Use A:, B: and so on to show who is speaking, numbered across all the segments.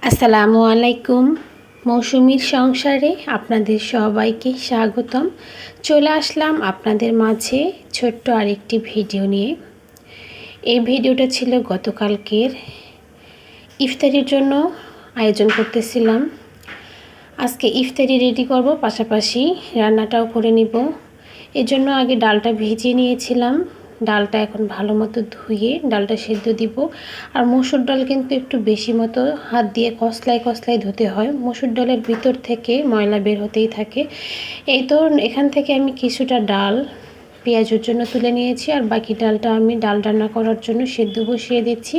A: আসসালামু আলাইকুম। মৌসুমীর সংসারে আপনাদের সবাইকে স্বাগতম। চলে আসলাম আপনাদের মাঝে ছোট্ট আরেকটি ভিডিও নিয়ে। এই ভিডিওটা ছিল গতকালকের ইফতারির জন্য আয়োজন করতেছিলাম। আজকে ইফতারি রেডি করব, পাশাপাশি রান্নাটাও করে নিব। এজন্য আগে ডালটা ভিজিয়ে নিয়েছিলাম। ডালটা এখন ভালো মতো ধুয়ে ডালটা সেদ্ধ দিব। আর মসুর ডাল কিন্তু একটু বেশি মতো হাত দিয়ে কসলায় ধুতে হয়। মসুর ডালের ভিতর থেকে ময়লা বের হতেই থাকে। এই তো এখান থেকে আমি কিছুটা ডাল পেঁয়াজের জন্য তুলে নিয়েছি, আর বাকি ডালটা আমি ডাল রান্না করার জন্য সেদ্ধ বসিয়ে দিচ্ছি।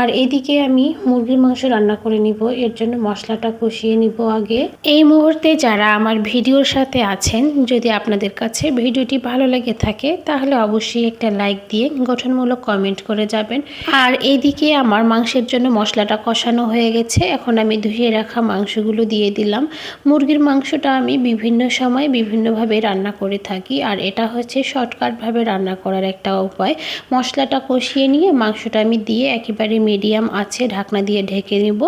A: আর এদিকে আমি মুরগির মাংস রান্না করে নিব, এর জন্য মশলাটা কষিয়ে নিব আগে। এই মুহূর্তে যারা আমার ভিডিওর সাথে আছেন, যদি আপনাদের কাছে ভিডিওটি ভালো লেগে থাকে তাহলে অবশ্যই একটা লাইক দিয়ে গঠনমূলক কমেন্ট করে যাবেন। আর এইদিকে আমার মাংসের জন্য মশলাটা কষানো হয়ে গেছে। এখন আমি ধুয়ে রাখা মাংসগুলো দিয়ে দিলাম। মুরগির মাংসটা আমি বিভিন্ন সময় বিভিন্নভাবে রান্না করে থাকি, আর এটা হচ্ছে শর্টকাটভাবে রান্না করার একটা উপায়। মশলাটা কষিয়ে নিয়ে মাংসটা আমি দিয়ে একেবারে মিডিয়াম আছে ঢাকনা দিয়ে ঢেকে নেব।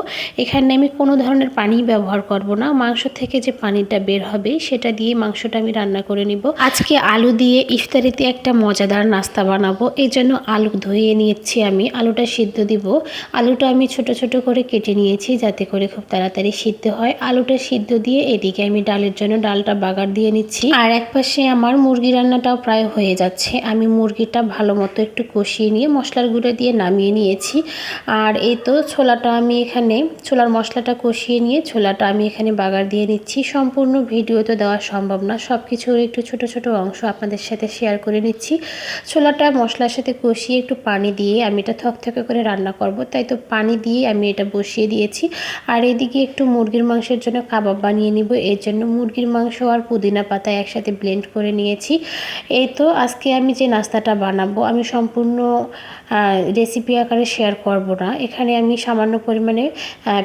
A: এখানে আমি কোনো ধরনের পানি ব্যবহার করব না। মাংস থেকে যে পানিটা বের হবে সেটা দিয়ে মাংসটা আমি রান্না করে নিব। আজকে আলু দিয়ে ইফতারিতে একটা মজাদার নাস্তা বানাবো, এই জন্য আলু ধুয়ে নিয়েছি। আমি আলুটা সিদ্ধ দিব। আলুটা আমি ছোট ছোট করে কেটে নিয়েছি যাতে করে খুব তাড়াতাড়ি সিদ্ধ হয়। আলুটা সিদ্ধ দিয়ে এদিকে আমি ডালের জন্য ডালটা বাগার দিয়ে নিচ্ছি। আর একপাশে আমার মুরগি রান্নাটাও প্রায় হয়ে যাচ্ছে। আমি মুরগিটা ভালো মতো একটু কষিয়ে নিয়ে মশলার গুঁড়ো দিয়ে নামিয়ে নিয়েছি। আর এই তো ছোলাটা আমি এখানে ছোলার মশলাটা কষিয়ে নিয়ে ছোলাটা আমি এখানে বাগার দিয়ে নিচ্ছি। সম্পূর্ণ ভিডিও তো দেওয়া সম্ভব না, সব কিছুর একটু ছোট ছোট অংশ আপনাদের সাথে শেয়ার করে নিচ্ছি। ছোলাটা মশলার সাথে কষিয়ে একটু পানি দিয়ে আমি এটা থকথকে করে রান্না করব, তাই তো পানি দিয়ে আমি এটা বসিয়ে দিয়েছি। আর এদিকে একটু মুরগির মাংসের জন্য কাবাব বানিয়ে নিব, এর জন্য মুরগির মাংস আর পুদিনা পাতা একসাথে ব্লেন্ড করে নিয়েছি। এই তো আজকে আমি যে নাস্তাটা বানাবো আমি সম্পূর্ণ রেসিপি আকারে শেয়ার করব না। এখানে আমি সামান্য পরিমাণে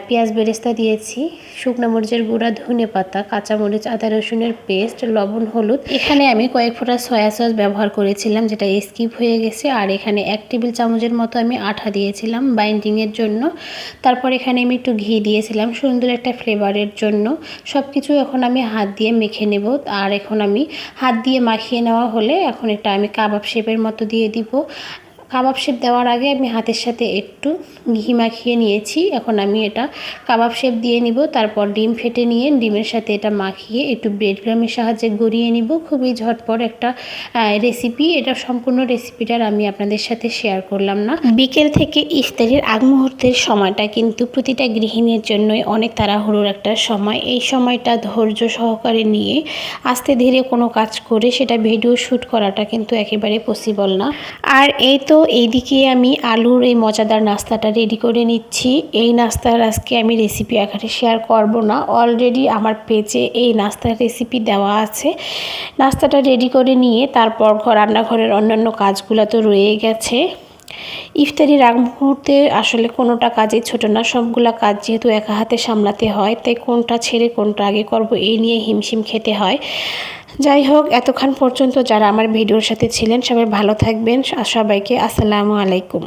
A: পেঁয়াজ বেরেস্তা দিয়েছি, শুকনো মরিচের গুঁড়া, ধনে পাতা, কাঁচামরিচ, আদা রসুনের পেস্ট, লবণ, হলুদ। এখানে আমি কয়েক ফোঁটা সয়া সস ব্যবহার করেছিলাম, যেটা স্কিপ হয়ে গেছে। আর এখানে 1 টেবিল চামচের মতো আমি আঠা দিয়েছিলাম বাইন্ডিংয়ের জন্য। তারপর এখানে আমি একটু ঘি দিয়েছিলাম সুন্দর একটা ফ্লেভারের জন্য। সব কিছু এখন আমি হাত দিয়ে মেখে নেব। আর এখন আমি হাত দিয়ে মাখিয়ে নেওয়া হলে এখন এটা আমি কাবাব শেপের মতো দিয়ে দিব। কাবাব শেপ দেওয়ার আগে আমি হাতের সাথে একটু ঘি মাখিয়ে নিয়েছি। এখন আমি এটা কাবাব শেপ দিয়ে নিব। তারপর ডিম ফেটে নিয়ে ডিমের সাথে এটা মাখিয়ে একটু ব্রেড ক্রামের সাহায্যে গড়িয়ে নিব। খুবই ঝটপট একটা রেসিপি। এটা সম্পূর্ণ রেসিপিটার আমি আপনাদের সাথে শেয়ার করলাম না। বিকেল থেকে ইফতারির আগ মুহূর্তের সময়টা কিন্তু প্রতিটা গৃহিণীর জন্যই অনেক তাড়াহুড়োর একটা সময়। এই সময়টা ধৈর্য সহকারে নিয়ে আস্তে ধীরে কোনো কাজ করে সেটা ভিডিও শ্যুট করাটা কিন্তু একেবারে পসিবল না। আর এই তো এইদিকে আমি আলুর এই মজাদার নাস্তাটা রেডি করে নিচ্ছি। এই নাস্তার আজকে আমি রেসিপি আকারে শেয়ার করব না, অলরেডি আমার পেজে এই নাস্তার রেসিপি দেওয়া আছে। নাস্তাটা রেডি করে নিয়ে তারপর রান্নাঘরের অন্যান্য কাজগুলো তো রয়ে গেছে। ইফতারির আগ মুহূর্তে আসলে কোনোটা কাজে ছোট না, সবগুলা কাজ যেহেতু একা হাতে সামলাতে হয়, তাই কোনটা ছেড়ে কোনটা আগে করব এই নিয়ে হিমশিম খেতে হয়। যাই হোক, এতক্ষণ পর্যন্ত যারা আমার ভিডিওর সাথে ছিলেন সবাই ভালো থাকবেন। সবাইকে আসসালামু আলাইকুম।